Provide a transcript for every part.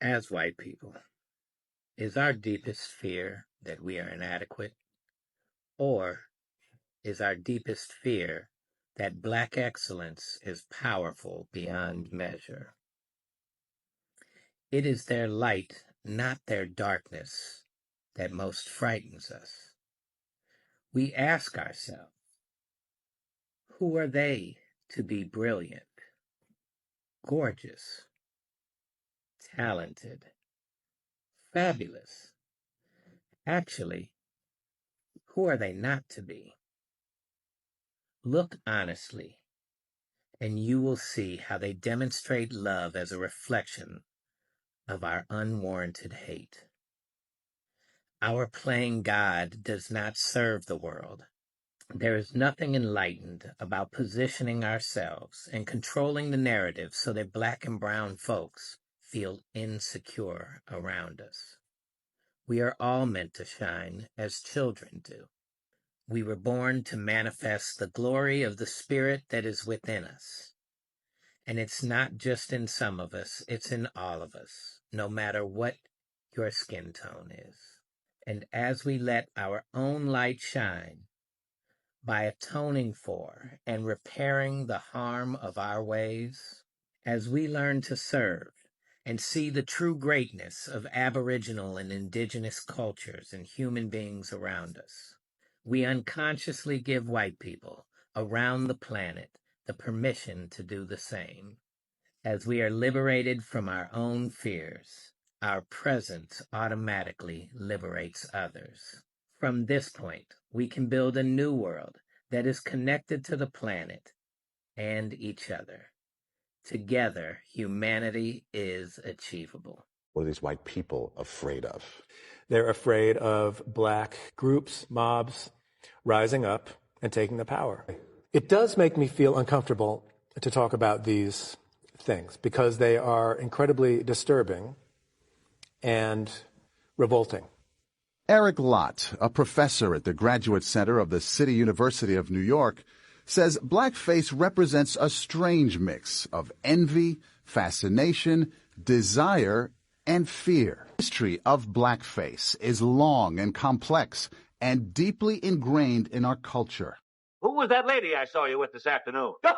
As white people, is our deepest fear that we are inadequate? Or is our deepest fear that Black excellence is powerful beyond measure? It is their light, not their darkness, that most frightens us. We ask ourselves, who are they to be brilliant, gorgeous, talented, fabulous? Actually, who are they not to be? Look honestly, and you will see how they demonstrate love as a reflection of our unwarranted hate. Our playing God does not serve the world. There is nothing enlightened about positioning ourselves and controlling the narrative so that Black and brown folks feel insecure around us. We are all meant to shine as children do. We were born to manifest the glory of the Spirit that is within us. And it's not just in some of us, it's in all of us, no matter what your skin tone is. And as we let our own light shine, by atoning for and repairing the harm of our ways, as we learn to serve and see the true greatness of Aboriginal and Indigenous cultures and human beings around us, we unconsciously give white people around the planet the permission to do the same. As we are liberated from our own fears, our presence automatically liberates others. From this point, we can build a new world that is connected to the planet and each other. Together, humanity is achievable. What are these white people afraid of? They're afraid of Black groups, mobs, rising up and taking the power. It does make me feel uncomfortable to talk about these things because they are incredibly disturbing and revolting. Eric Lott, a professor at the Graduate Center of the City University of New York, says blackface represents a strange mix of envy, fascination, desire, and fear. The history of blackface is long and complex and deeply ingrained in our culture. Who was that lady I saw you with this afternoon? That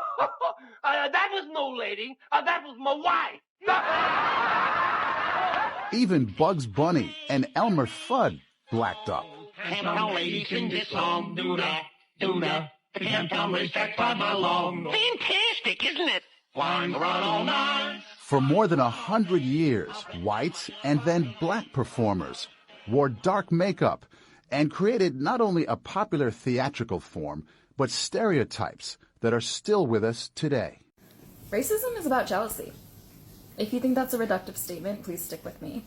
was no lady. That was my wife. Even Bugs Bunny and Elmer Fudd blacked up. Camptown ladies sing this song, do-da, do-da. The Camptown racetrack 5 mile long. Fantastic, isn't it? Flying around all night. For more than 100 years, whites and then Black performers wore dark makeup and created not only a popular theatrical form, but stereotypes that are still with us today. Racism is about jealousy. If you think that's a reductive statement, please stick with me.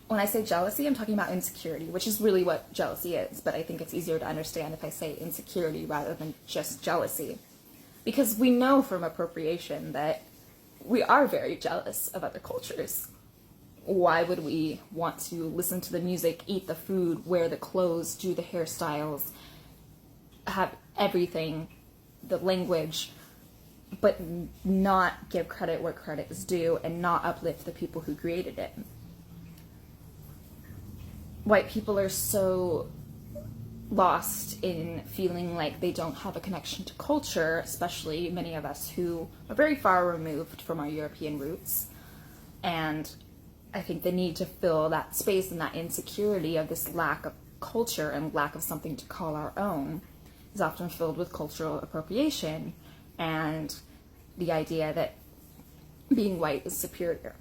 When I say jealousy, I'm talking about insecurity, which is really what jealousy is, but I think it's easier to understand if I say insecurity rather than just jealousy. Because we know from appropriation that we are very jealous of other cultures. Why would we want to listen to the music, eat the food, wear the clothes, do the hairstyles, have everything, the language, but not give credit where credit is due and not uplift the people who created it? White people are so lost in feeling like they don't have a connection to culture, especially many of us who are very far removed from our European roots. And I think the need to fill that space and that insecurity of this lack of culture and lack of something to call our own is often filled with cultural appropriation and the idea that being white is superior.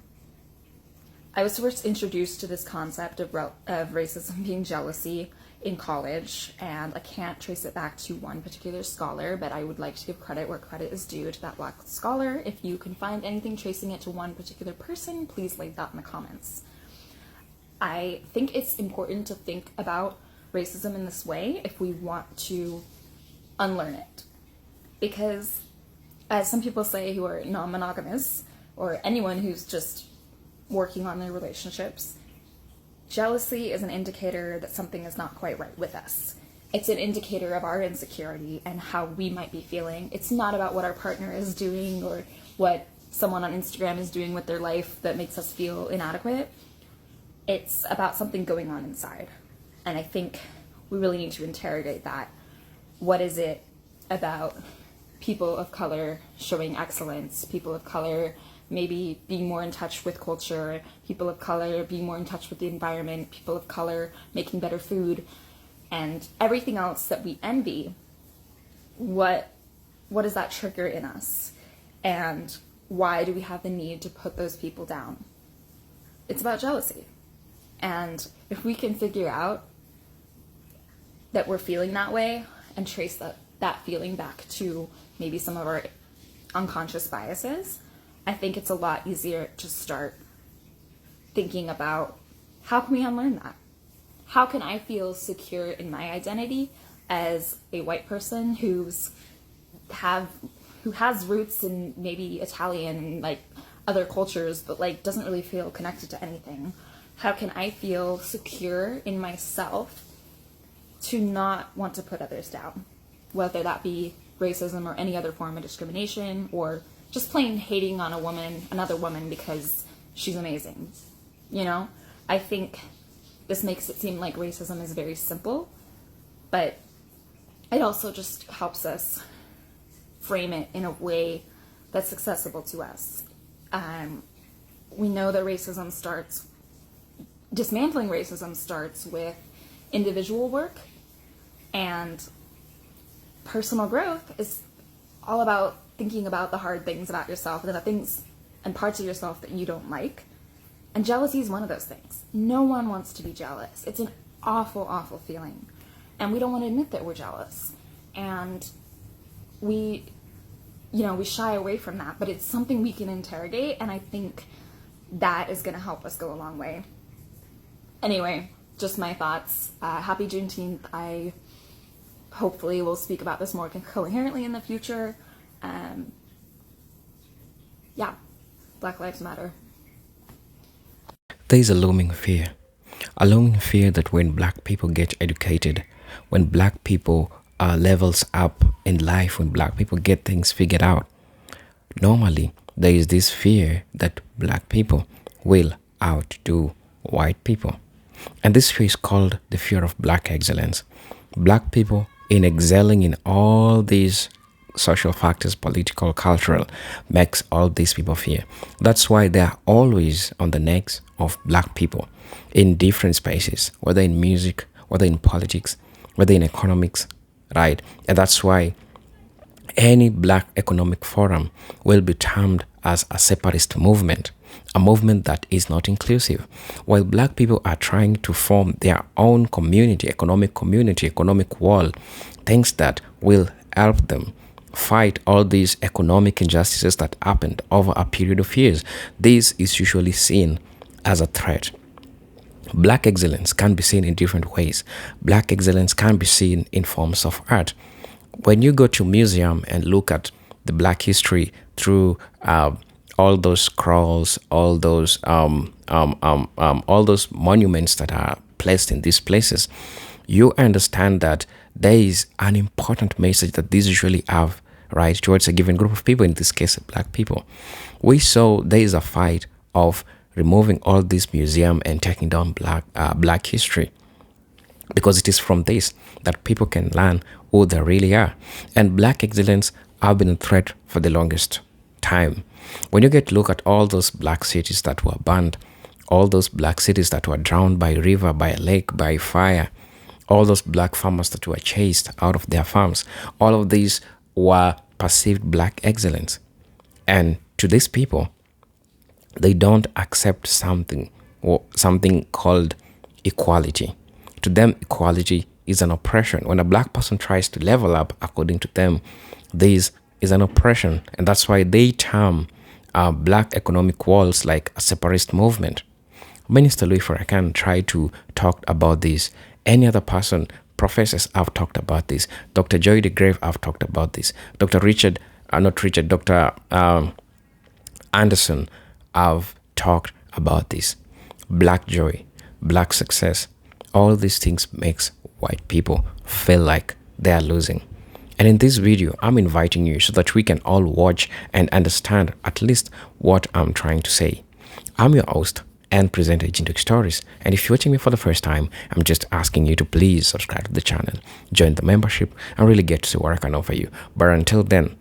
I was first introduced to this concept of racism being jealousy in college, and I can't trace it back to one particular scholar, but I would like to give credit where credit is due to that Black scholar. If you can find anything tracing it to one particular person, please leave that in the comments. I think it's important to think about racism in this way if we want to unlearn it. Because, as some people say who are non-monogamous, or anyone who's just working on their relationships, jealousy is an indicator that something is not quite right with us. It's an indicator of our insecurity and how we might be feeling. It's not about what our partner is doing or what someone on Instagram is doing with their life that makes us feel inadequate. It's about something going on inside. And I think we really need to interrogate that. What is it about people of color showing excellence, people of color maybe being more in touch with culture, people of color being more in touch with the environment, people of color making better food, and everything else that we envy? What does that trigger in us? And why do we have the need to put those people down? It's about jealousy. And if we can figure out that we're feeling that way and trace that feeling back to maybe some of our unconscious biases, I think it's a lot easier to start thinking about, how can we unlearn that? How can I feel secure in my identity as a white person who has roots in maybe Italian and like other cultures, but like doesn't really feel connected to anything? How can I feel secure in myself to not want to put others down, whether that be racism or any other form of discrimination, or just plain hating on another woman because she's amazing? You know, I think this makes it seem like racism is very simple, but it also just helps us frame it in a way that's accessible to us. We know that dismantling racism starts with individual work, and personal growth is all about thinking about the hard things about yourself and the things and parts of yourself that you don't like. And jealousy is one of those things. No one wants to be jealous. It's an awful, awful feeling. And we don't want to admit that we're jealous. And we shy away from that, but it's something we can interrogate, and I think that is going to help us go a long way. Anyway, just my thoughts. Happy Juneteenth. I hopefully will speak about this more coherently in the future. Black Lives Matter. There is a looming fear that when black people get educated, when black people levels up in life, when black people get things figured out, normally there is this fear that black people will outdo white people. And this fear is called the fear of black excellence. Black people, in excelling in all these social factors, political, cultural, makes all these people fear. That's why they are always on the necks of black people in different spaces, whether in music, whether in politics, whether in economics, right? And that's why any black economic forum will be termed as a separatist movement, a movement that is not inclusive. While black people are trying to form their own economic wall, things that will help them fight all these economic injustices that happened over a period of years. This is usually seen as a threat. Black excellence can be seen in different ways. Black excellence can be seen in forms of art. When you go to a museum and look at the black history through all those scrolls, all those monuments that are placed in these places, you understand that there is an important message that these usually have, right, towards a given group of people, in this case, black people. We saw there is a fight of removing all this museum and taking down black history, because it is from this that people can learn who they really are. And black excellence have been a threat for the longest time. When you get to look at all those black cities that were burned, all those black cities that were drowned by a river, by a lake, by fire, all those black farmers that were chased out of their farms, all of these were perceived black excellence. And to these people, they don't accept something called equality. To them, equality is an oppression. When a black person tries to level up, according to them, this is an oppression. And that's why they term black economic walls like a separatist movement. Minister Louis Farrakhan tried to talk about this. Any other person, professors have talked about this. Dr. Joy DeGrave have talked about this. Dr. Anderson have talked about this. Black joy, black success, all these things makes white people feel like they are losing. And in this video, I'm inviting you so that we can all watch and understand at least what I'm trying to say. I'm your host and presenter, Agent Stories. And if you're watching me for the first time, I'm just asking you to please subscribe to the channel, join the membership, and really get to see what I can offer you. But until then,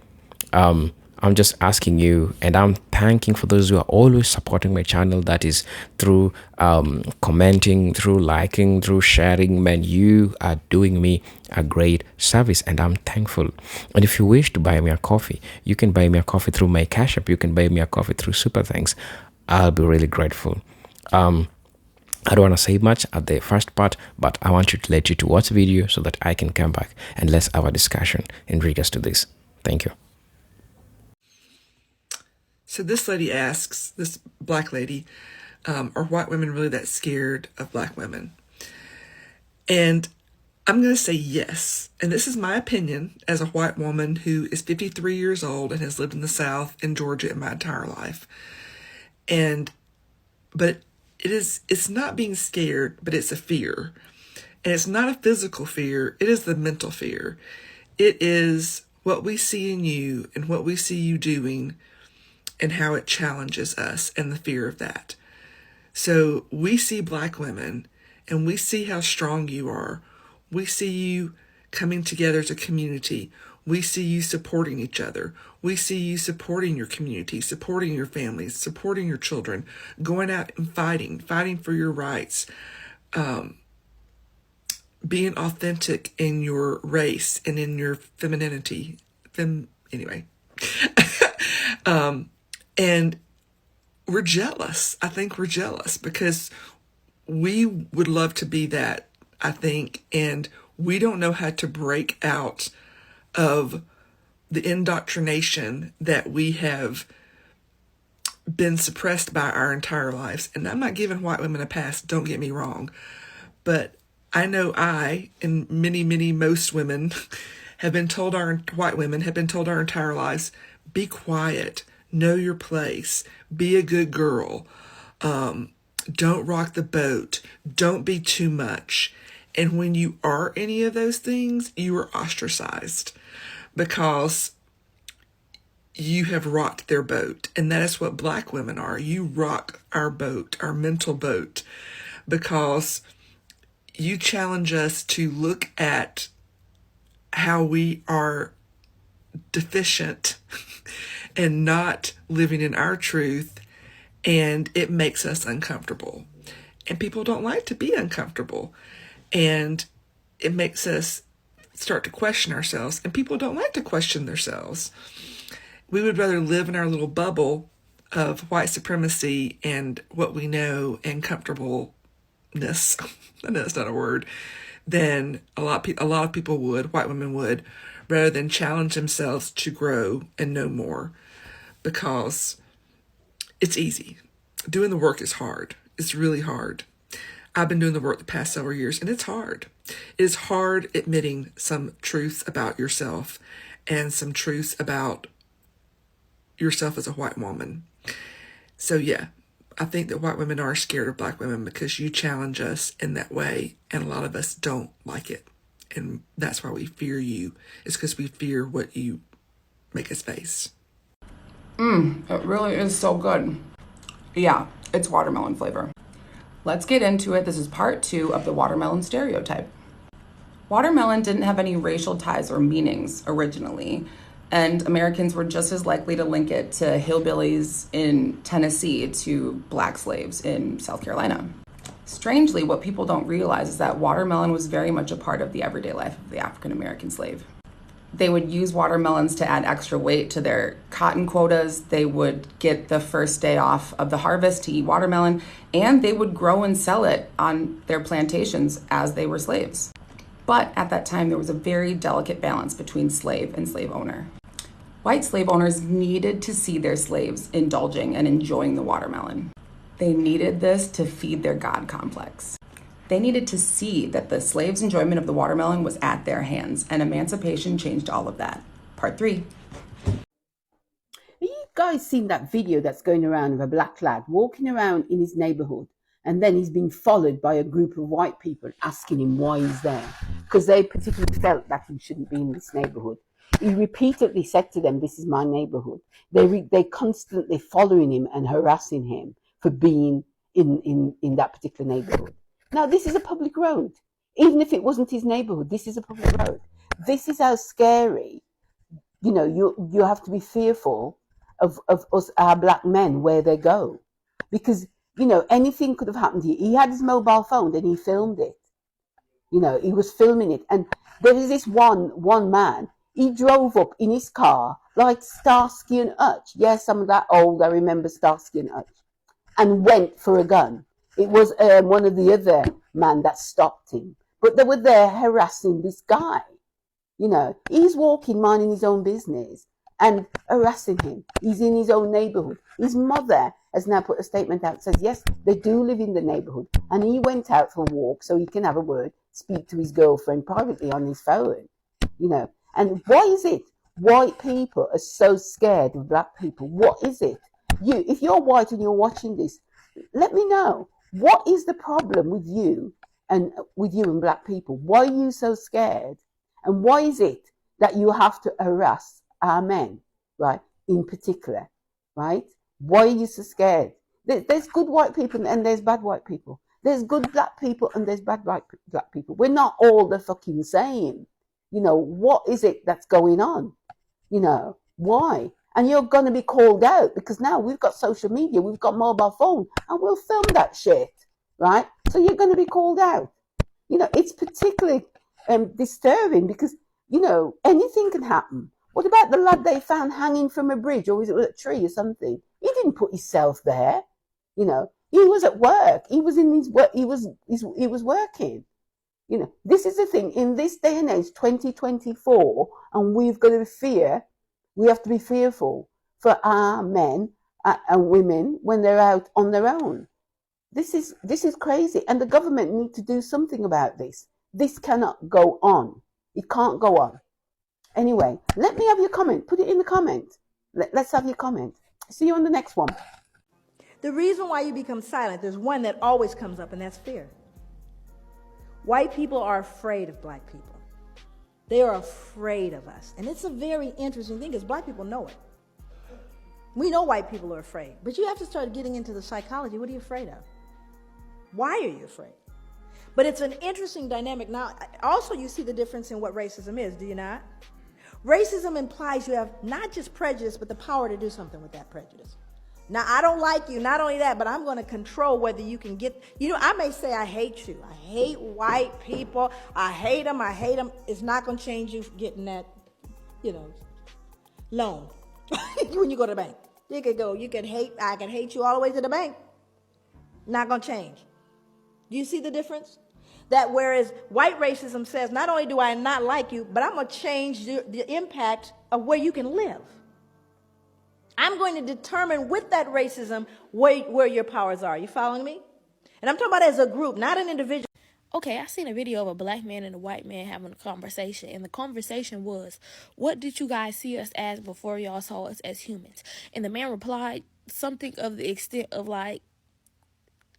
I'm just asking you, and I'm thanking for those who are always supporting my channel. That is through commenting, through liking, through sharing. Man, you are doing me a great service, and I'm thankful. And if you wish to buy me a coffee, you can buy me a coffee through my Cash App. You can buy me a coffee through Super Thanks. I'll be really grateful. I don't want to say much at the first part, but I want to let you to watch the video so that I can come back and let's have a discussion in regards to this. Thank you. So this lady asks, this black lady, are white women really that scared of black women? And I'm going to say yes. And this is my opinion as a white woman who is 53 years old and has lived in the South in Georgia in my entire life. But it's not being scared, but it's a fear. And it's not a physical fear. It is the mental fear. It is what we see in you and what we see you doing and how it challenges us and the fear of that. So we see black women and we see how strong you are. We see you coming together as a community. We see you supporting each other. We see you supporting your community, supporting your families, supporting your children, going out and fighting for your rights, being authentic in your race and in your femininity. Anyway. And we're jealous. I think we're jealous because we would love to be that, I think, and we don't know how to break out of the indoctrination that we have been suppressed by our entire lives. And I'm not giving white women a pass, don't get me wrong, but I know I, and most women, white women have been told our entire lives, be quiet, know your place, be a good girl, don't rock the boat, don't be too much. And when you are any of those things, you are ostracized because you have rocked their boat. And that is what black women are. You rock our boat, our mental boat, because you challenge us to look at how we are deficient and not living in our truth, and it makes us uncomfortable. And people don't like to be uncomfortable. And it makes us start to question ourselves, and people don't like to question themselves. We would rather live in our little bubble of white supremacy and what we know and comfortableness. I know that's not a word. Than a lot of people would, white women would, rather than challenge themselves to grow and know more, because it's easy. Doing the work is hard. It's really hard. I've been doing the work the past several years, and it's hard. It is hard admitting some truths about yourself and some truths about yourself as a white woman. So yeah, I think that white women are scared of black women because you challenge us in that way, and a lot of us don't like it. And that's why we fear you. It's because we fear what you make us face. It really is so good. Yeah, it's watermelon flavor. Let's get into it. This is part 2 of the watermelon stereotype. Watermelon didn't have any racial ties or meanings originally, and Americans were just as likely to link it to hillbillies in Tennessee to black slaves in South Carolina. Strangely, what people don't realize is that watermelon was very much a part of the everyday life of the African American slave. They would use watermelons to add extra weight to their cotton quotas. They would get the first day off of the harvest to eat watermelon, and they would grow and sell it on their plantations as they were slaves. But at that time, there was a very delicate balance between slave and slave owner. White slave owners needed to see their slaves indulging and enjoying the watermelon. They needed this to feed their God complex. They needed to see that the slaves' enjoyment of the watermelon was at their hands, and emancipation changed all of that. Part 3. Have you guys seen that video that's going around of a black lad walking around in his neighborhood, and then he's being followed by a group of white people asking him why he's there? Because they particularly felt that he shouldn't be in this neighborhood. He repeatedly said to them, "This is my neighborhood." They constantly following him and harassing him for being in that particular neighborhood. Now, this is a public road. Even if it wasn't his neighborhood, this is a public road. This is how scary, you know, you have to be fearful of us, our black men, where they go. Because, you know, anything could have happened here. He had his mobile phone and he filmed it. You know, he was filming it. And there is this one man, he drove up in his car like Starsky and Hutch. Yes, I'm that old, I remember Starsky and Hutch. And went for a gun. It was one of the other men that stopped him. But they were there harassing this guy. You know, he's walking, minding his own business and harassing him. He's in his own neighborhood. His mother has now put a statement out, says, yes, they do live in the neighborhood. And he went out for a walk so he can have a word, speak to his girlfriend privately on his phone. You know, and why is it white people are so scared of black people? What is it? If you're white and you're watching this, let me know. What is the problem with you and black people? Why are you so scared? And why is it that you have to harass our men, right? In particular, right? Why are you so scared? There's good white people and there's bad white people. There's good black people and there's bad black people. We're not all the fucking same. You know, what is it that's going on? You know, why? And you're going to be called out because now we've got social media, we've got mobile phone, and we'll film that shit, right? So you're going to be called out. You know, it's particularly disturbing because, you know, anything can happen. What about the lad they found hanging from a bridge, or was it a tree or something? He didn't put himself there. You know, he was at work. He was in his work. He was working. You know, this is the thing in this day and age, 2024, and we've got to fear. We have to be fearful for our men and women when they're out on their own. This is crazy, and the government need to do something about this. This cannot go on. It can't go on. Anyway, let me have your comment. Put it in the comment. Let's have your comment. See you on the next one. The reason why you become silent, there's one that always comes up, and that's fear. White people are afraid of black people. They are afraid of us. And it's a very interesting thing because black people know it. We know white people are afraid. But you have to start getting into the psychology. What are you afraid of? Why are you afraid? But it's an interesting dynamic. Now, also you see the difference in what racism is, do you not? Racism implies you have not just prejudice, but the power to do something with that prejudice. Now, I don't like you, not only that, but I'm going to control whether you can get, you know, I may say I hate you. I hate white people. I hate them. It's not going to change you getting that, you know, loan when you go to the bank. I can hate you all the way to the bank. Not going to change. Do you see the difference? That whereas white racism says, not only do I not like you, but I'm going to change the impact of where you can live. I'm going to determine with that racism where your powers are. You following me? And I'm talking about as a group, not an individual. Okay, I seen a video of a black man and a white man having a conversation, and the conversation was, what did you guys see us as before y'all saw us as humans? And the man replied something of the extent of like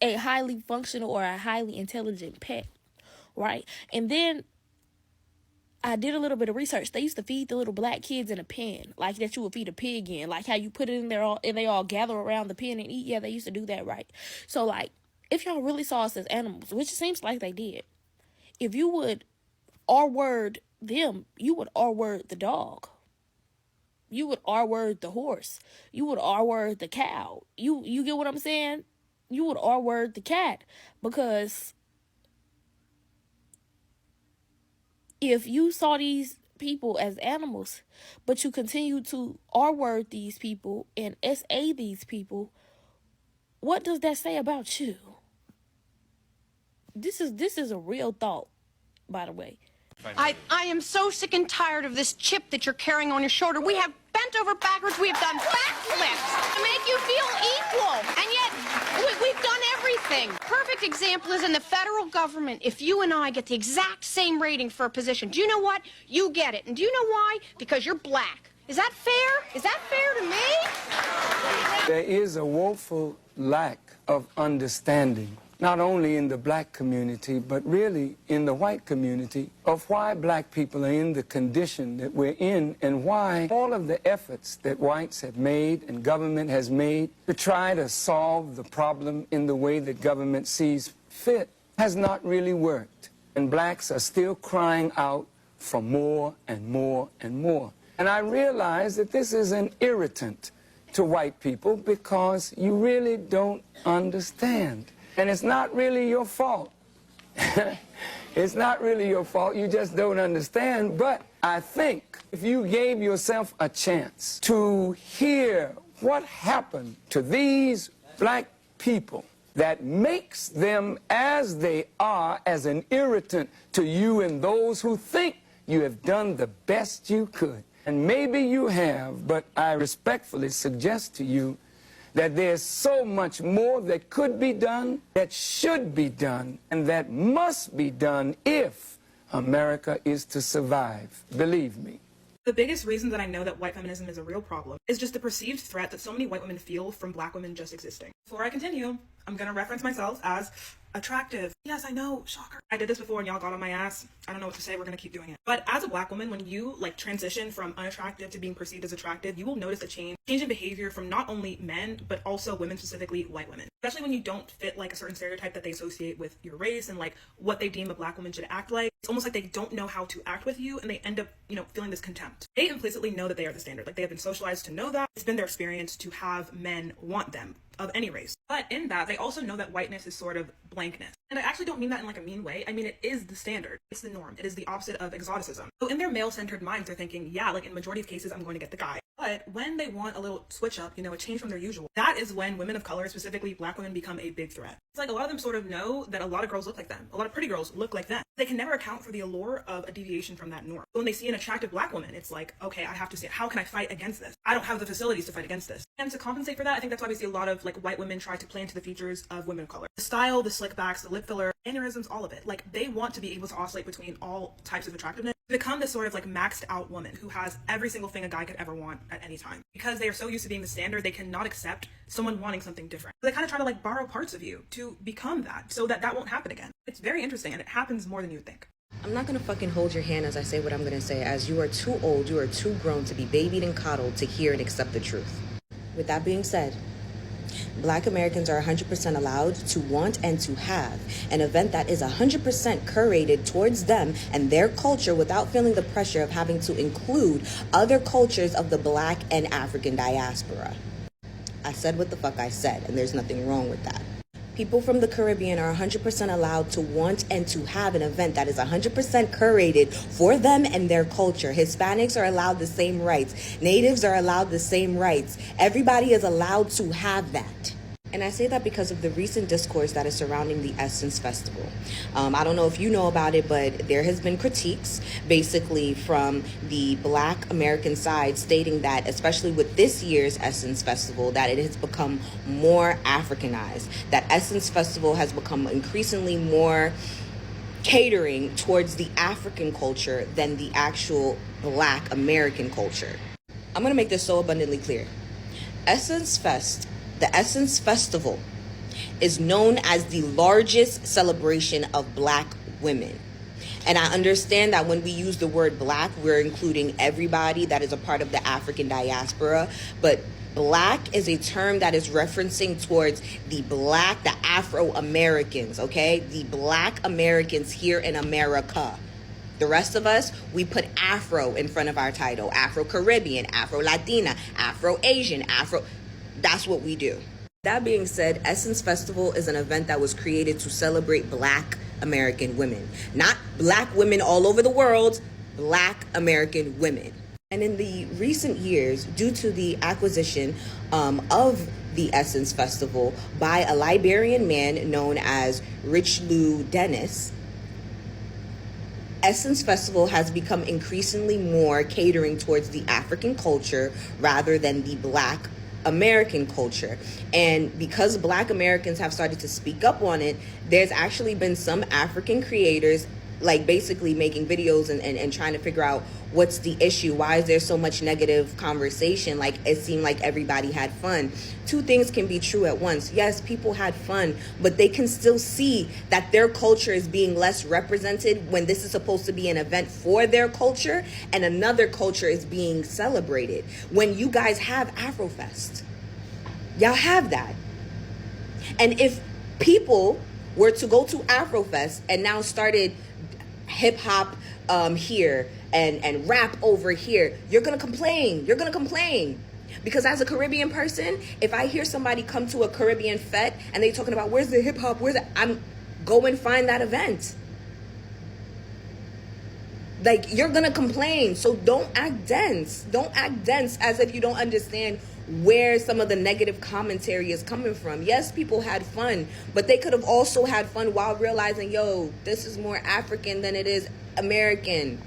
a highly functional or a highly intelligent pet, right? And then I did a little bit of research. They used to feed the little black kids in a pen, like that you would feed a pig in, like how you put it in there and they all gather around the pen and eat. Yeah, they used to do that, right? So, like, if y'all really saw us as animals, which it seems like they did, if you would R-word them, you would R-word the dog. You would R-word the horse. You would R-word the cow. You get what I'm saying? You would R-word the cat, because if you saw these people as animals, but you continue to R-word these people and SA these people, what does that say about you? This is a real thought, by the way. I am so sick and tired of this chip that you're carrying on your shoulder. We have bent over backwards. We have done backflips to make you feel equal. And yet, we've done everything. Perfect example is in the federal government. If you and I get the exact same rating for a position, do you know what? You get it. And do you know why? Because you're black. Is that fair? Is that fair to me? There is a woeful lack of understanding not only in the black community, but really in the white community, of why black people are in the condition that we're in, and why all of the efforts that whites have made and government has made to try to solve the problem in the way that government sees fit has not really worked. And blacks are still crying out for more and more and more. And I realize that this is an irritant to white people because you really don't understand. And it's not really your fault. It's not really your fault. You just don't understand. But I think if you gave yourself a chance to hear what happened to these black people that makes them as they are as an irritant to you and those who think you have done the best you could. And maybe you have, but I respectfully suggest to you that there's so much more that could be done, that should be done, and that must be done if America is to survive. Believe me. The biggest reason that I know that white feminism is a real problem is just the perceived threat that so many white women feel from black women just existing. Before I continue, I'm going to reference myself as attractive. Yes, I know, shocker. I did this before and y'all got on my ass. I don't know what to say, we're gonna keep doing it. But as a black woman, when you transition from unattractive to being perceived as attractive, you will notice a change in behavior from not only men, but also women, specifically white women. Especially when you don't fit a certain stereotype that they associate with your race and what they deem a black woman should act like. It's almost like they don't know how to act with you and they end up, feeling this contempt. They implicitly know that they are the standard. They have been socialized to know that. It's been their experience to have men want them of any race. But in that, they also know that whiteness is sort of blankness. And I actually don't mean that in a mean way. I mean, it is the standard. It's the norm. It is the opposite of exoticism. So in their male-centered minds, they're thinking, yeah, in majority of cases, I'm going to get the guy. But when they want a little switch up, a change from their usual, that is when women of color, specifically black women, become a big threat. It's a lot of them sort of know that a lot of girls look like them. A lot of pretty girls look like them. They can never account for the allure of a deviation from that norm. When they see an attractive black woman, it's okay, I have to see it. How can I fight against this? I don't have the facilities to fight against this. And to compensate for that, I think that's why we see a lot of white women try to play into the features of women of color. The style, the slick backs, the lip filler, mannerisms, all of it. They want to be able to oscillate between all types of attractiveness, to become this sort of maxed out woman who has every single thing a guy could ever want at any time. Because they are so used to being the standard, they cannot accept someone wanting something different. So they kind of try to borrow parts of you to become that, so that won't happen again. It's very interesting, and it happens more than you would think. I'm not gonna fucking hold your hand as I say what I'm gonna say, as you are too old, you are too grown to be babied and coddled to hear and accept the truth. With that being said, Black Americans are 100% allowed to want and to have an event that is 100% curated towards them and their culture without feeling the pressure of having to include other cultures of the Black and African diaspora. I said what the fuck I said, and there's nothing wrong with that. People from the Caribbean are 100% allowed to want and to have an event that is 100% curated for them and their culture. Hispanics are allowed the same rights. Natives are allowed the same rights. Everybody is allowed to have that. And I say that because of the recent discourse that is surrounding the Essence Festival. I don't know if you know about it, but there has been critiques basically from the Black American side stating that, especially with this year's Essence Festival, that it has become more Africanized, that Essence Festival has become increasingly more catering towards the African culture than the actual Black American culture. I'm going to make this so abundantly clear. The Essence Festival is known as the largest celebration of Black women. And I understand that when we use the word Black, we're including everybody that is a part of the African diaspora. But Black is a term that is referencing towards the Afro-Americans, okay? The Black Americans here in America. The rest of us, we put Afro in front of our title. Afro-Caribbean, Afro-Latina, Afro-Asian, That's what we do. That being said, Essence Festival is an event that was created to celebrate Black American women. Not Black women all over the world, Black American women. And in the recent years, due to the acquisition of the Essence Festival by a Liberian man known as Richelieu Dennis, Essence Festival has become increasingly more catering towards the African culture rather than the Black American culture. And because Black Americans have started to speak up on it, there's actually been some African creators like basically making videos and trying to figure out what's the issue. Why is there so much negative conversation? Like, it seemed like everybody had fun. Two things can be true at once. Yes, people had fun, but they can still see that their culture is being less represented when this is supposed to be an event for their culture and another culture is being celebrated. When you guys have Afrofest, y'all have that. And if people were to go to Afrofest and now started hip hop here and rap over here, you're gonna complain. You're gonna complain. Because as a Caribbean person, if I hear somebody come to a Caribbean fete and they talking about where's the hip hop, I'm go and find that event. Like, you're gonna complain. So don't act dense. Don't act dense as if you don't understand where some of the negative commentary is coming from. Yes, people had fun, but they could have also had fun while realizing, yo, this is more African than it is American.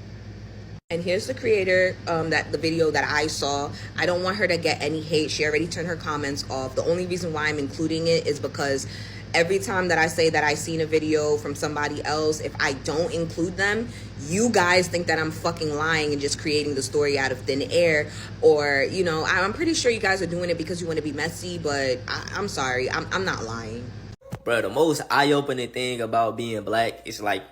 And here's the creator, the video that I saw. I don't want her to get any hate. She already turned her comments off. The only reason why I'm including it is because every time that I say that I seen a video from somebody else, if I don't include them, you guys think that I'm fucking lying and just creating the story out of thin air. Or, you know, I'm pretty sure you guys are doing it because you want to be messy, but I'm sorry, I'm not lying. Bro, the most eye-opening thing about being black is like,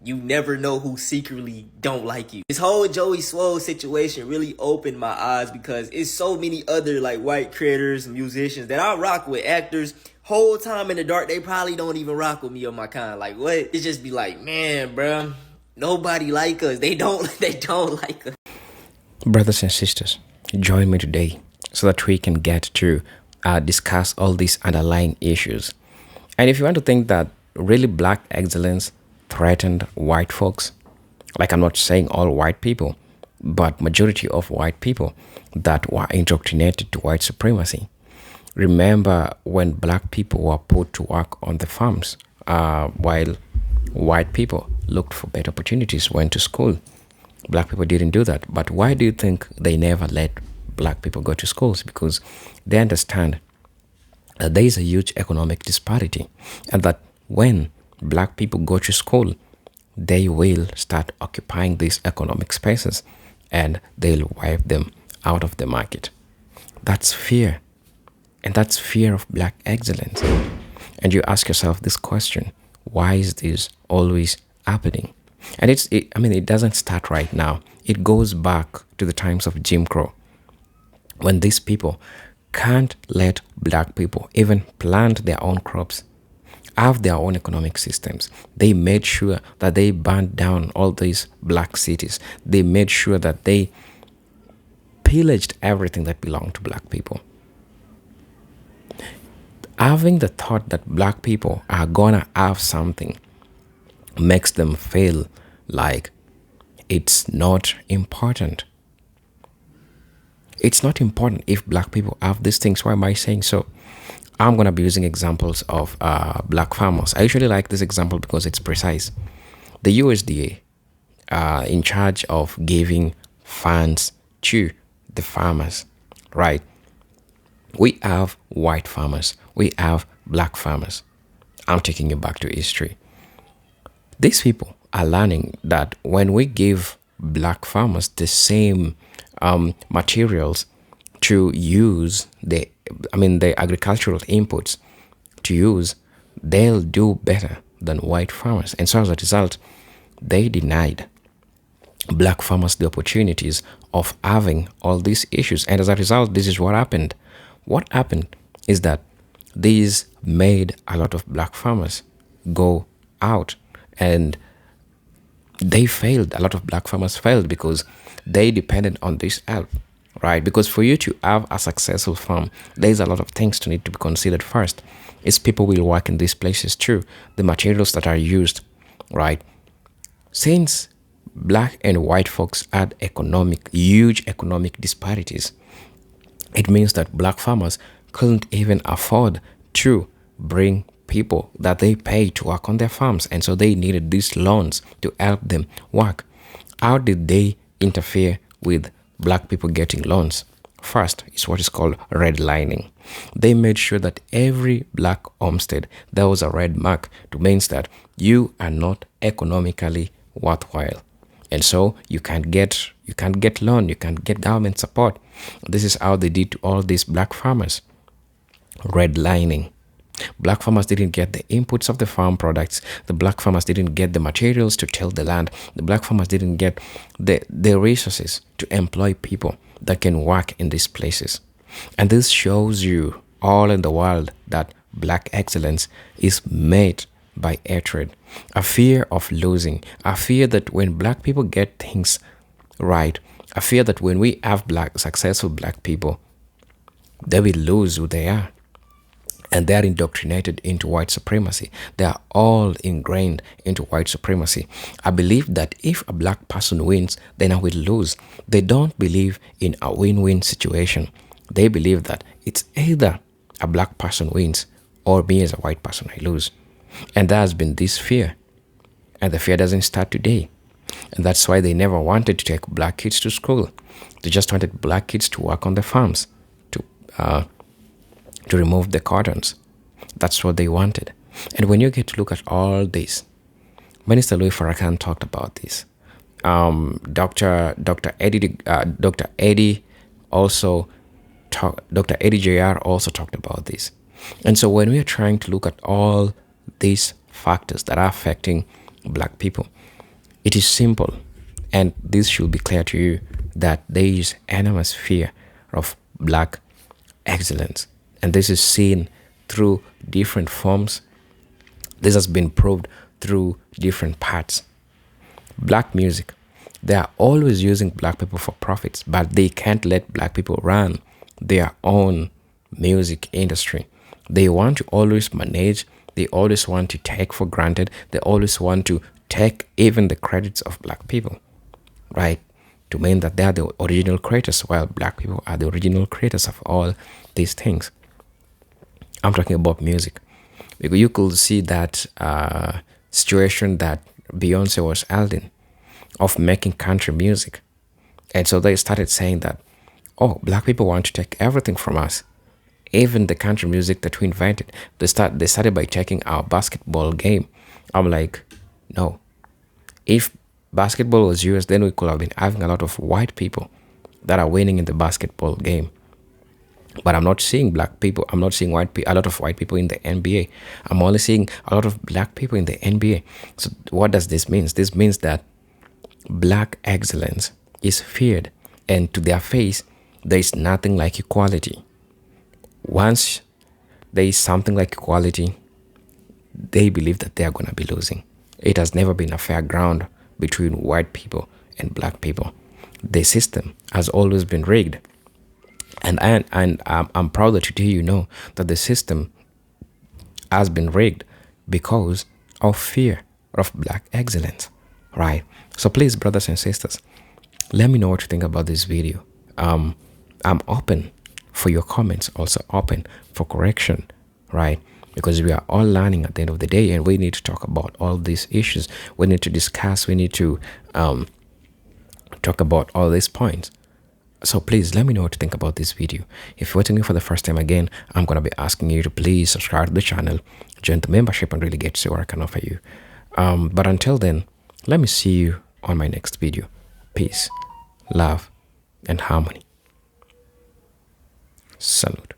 you never know who secretly don't like you. This whole Joey Swole situation really opened my eyes because it's so many other like white creators and musicians that I rock with, actors. Whole time in the dark, they probably don't even rock with me or my kind. Like, what? It just be like, man, bro, nobody like us. They don't like us. Brothers and sisters, join me today so that we can get to discuss all these underlying issues. And if you want to think that really black excellence threatened white folks, like, I'm not saying all white people, but majority of white people that were indoctrinated to white supremacy. Remember when black people were put to work on the farms while white people looked for better opportunities, went to school. Black people didn't do that. But why do you think they never let black people go to schools? Because they understand that there is a huge economic disparity and that when black people go to school, they will start occupying these economic spaces and they'll wipe them out of the market. That's fear. And that's fear of black excellence. And you ask yourself this question, why is this always happening? And it doesn't start right now. It goes back to the times of Jim Crow, when these people can't let black people even plant their own crops, have their own economic systems. They made sure that they burned down all these black cities. They made sure that they pillaged everything that belonged to black people. Having the thought that black people are gonna have something makes them feel like it's not important. It's not important if black people have these things. Why am I saying so? I'm gonna be using examples of black farmers. I usually like this example because it's precise. The USDA in charge of giving funds to the farmers, right? We have white farmers. We have black farmers. I'm taking you back to history. These people are learning that when we give black farmers the same materials to use, the agricultural inputs to use, they'll do better than white farmers. And so as a result, they denied black farmers the opportunities of having all these issues. And as a result, this is what happened. What happened is that these made a lot of black farmers go out, and they failed. A lot of black farmers failed because they depended on this help, right? Because for you to have a successful farm, there's a lot of things to need to be considered first. It's people will work in these places too, the materials that are used, right? Since black and white folks had huge economic disparities, it means that black farmers couldn't even afford to bring people that they pay to work on their farms. And so they needed these loans to help them work. How did they interfere with black people getting loans? First is what is called redlining. They made sure that every black homestead, there was a red mark to mean that you are not economically worthwhile. And so you can't get loan, you can't get government support. This is how they did to all these black farmers. Redlining. Black farmers didn't get the inputs of the farm products. The black farmers didn't get the materials to till the land. The black farmers didn't get the resources to employ people that can work in these places. And this shows you all in the world that black excellence is made by hatred, a fear of losing, a fear that when black people get things right, a fear that when we have successful black people, they will lose who they are. And they are indoctrinated into white supremacy. They are all ingrained into white supremacy. I believe that if a black person wins, then I will lose. They don't believe in a win-win situation. They believe that it's either a black person wins or me as a white person I lose. And there has been this fear. And the fear doesn't start today. And that's why they never wanted to take black kids to school. They just wanted black kids to work on the farms, to remove the cordons. That's what they wanted. And when you get to look at all this, Minister Louis Farrakhan talked about this. Dr. Eddie also Dr. Eddie Jr. also talked about this. And so when we are trying to look at all these factors that are affecting black people, it is simple, and this should be clear to you, that there is enormous fear of black excellence. And this is seen through different forms. This has been proved through different parts. Black music. They are always using black people for profits, but they can't let black people run their own music industry. They want to always manage. They always want to take for granted. They always want to take even the credits of black people, right? To mean that they are the original creators, while black people are the original creators of all these things. I'm talking about music. Because you could see that situation that Beyonce was held in, of making country music. And so they started saying that, oh, black people want to take everything from us. Even the country music that we invented. They started by taking our basketball game. I'm like, no. If basketball was used, then we could have been having a lot of white people that are winning in the basketball game. But I'm not seeing black people. I'm not seeing a lot of white people in the NBA. I'm only seeing a lot of black people in the NBA. So what does this mean? This means that black excellence is feared. And to their face, there is nothing like equality. Once there is something like equality, they believe that they are going to be losing. It has never been a fair ground between white people and black people. The system has always been rigged. And I'm proud that today you know that the system has been rigged because of fear of black excellence, right? So please, brothers and sisters, let me know what you think about this video. I'm open for your comments, also open for correction, right? Because we are all learning at the end of the day, and we need to talk about all these issues. We need to discuss, we need to talk about all these points. So please let me know what you think about this video. If you're watching me for the first time again, I'm going to be asking you to please subscribe to the channel, join the membership, and really get to see what I can offer you. But until then, let me see you on my next video. Peace, love, and harmony. Salute.